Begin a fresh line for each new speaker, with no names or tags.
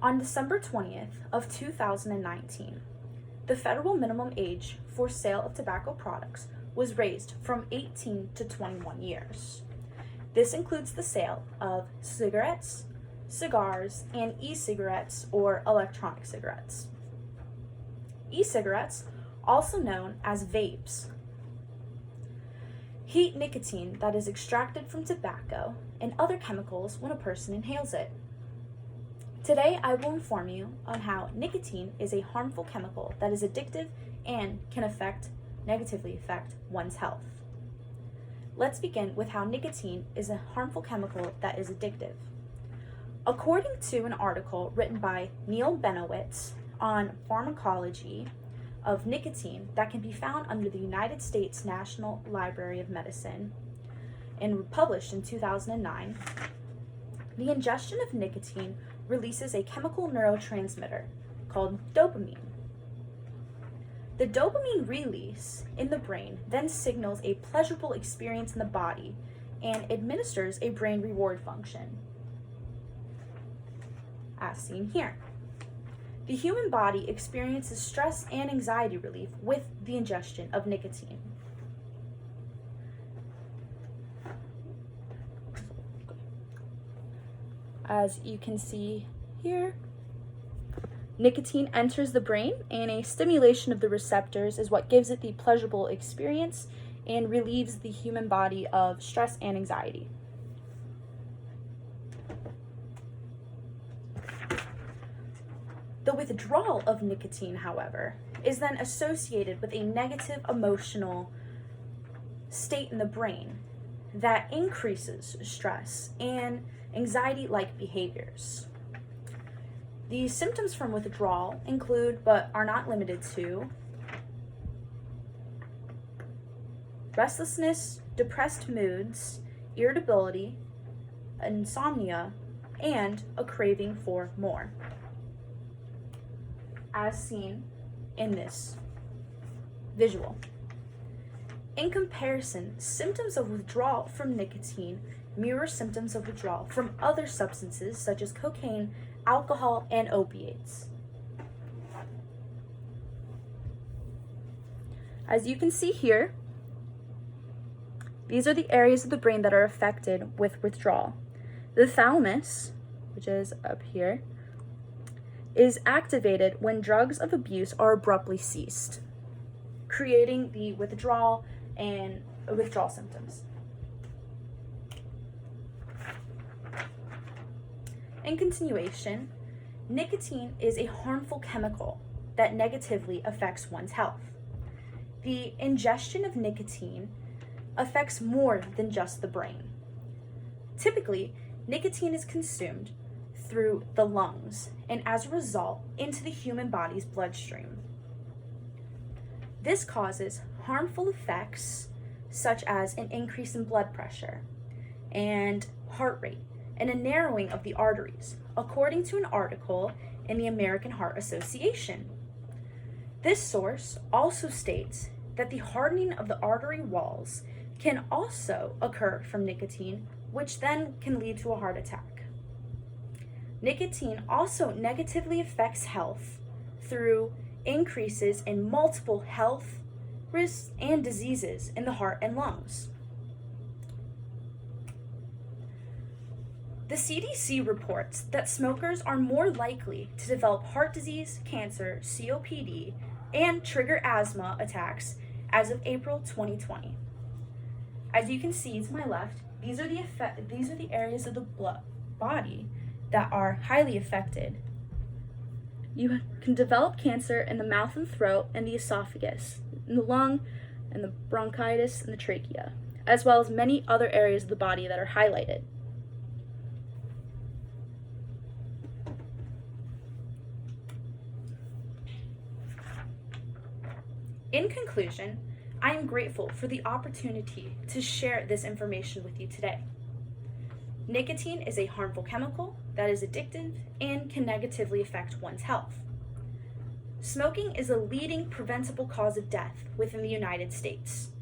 On December 20th of 2019, the federal minimum age for sale of tobacco products was raised from 18 to 21 years. This includes the sale of cigarettes, cigars, and e-cigarettes or electronic cigarettes. E-cigarettes, also known as vapes, heat nicotine that is extracted from tobacco and other chemicals when a person inhales it. Today, I will inform you on how nicotine is a harmful chemical that is addictive and can negatively affect one's health. Let's begin with how nicotine is a harmful chemical that is addictive. According to an article written by Neil Benowitz on pharmacology of nicotine that can be found under the United States National Library of Medicine and published in 2009, the ingestion of nicotine releases a chemical neurotransmitter called dopamine. The dopamine release in the brain then signals a pleasurable experience in the body and administers a brain reward function, as seen here. The human body experiences stress and anxiety relief with the ingestion of nicotine. As you can see here, nicotine enters the brain, and a stimulation of the receptors is what gives it the pleasurable experience and relieves the human body of stress and anxiety. The withdrawal of nicotine, however, is then associated with a negative emotional state in the brain that increases stress and anxiety-like behaviors. The symptoms from withdrawal include, but are not limited to, restlessness, depressed moods, irritability, insomnia, and a craving for more, as seen in this visual. In comparison, symptoms of withdrawal from nicotine mirror symptoms of withdrawal from other substances such as cocaine, alcohol, and opiates. As you can see here, these are the areas of the brain that are affected with withdrawal. The thalamus, which is up here, is activated when drugs of abuse are abruptly ceased, creating the withdrawal and withdrawal symptoms. In continuation, nicotine is a harmful chemical that negatively affects one's health. The ingestion of nicotine affects more than just the brain. Typically, nicotine is consumed through the lungs and as a result into the human body's bloodstream. This causes harmful effects such as an increase in blood pressure and heart rate and a narrowing of the arteries, according to an article in the American Heart Association. This source also states that the hardening of the artery walls can also occur from nicotine, which then can lead to a heart attack. Nicotine also negatively affects health through increases in multiple health risks and diseases in the heart and lungs. The CDC reports that smokers are more likely to develop heart disease, cancer, COPD, and trigger asthma attacks as of April 2020. As you can see to my left, these are the areas of the body that are highly affected. You can develop cancer in the mouth and throat and the esophagus, in the lung, and the bronchitis and the trachea, as well as many other areas of the body that are highlighted. In conclusion, I am grateful for the opportunity to share this information with you today. Nicotine is a harmful chemical that is addictive and can negatively affect one's health. Smoking is a leading preventable cause of death within the United States.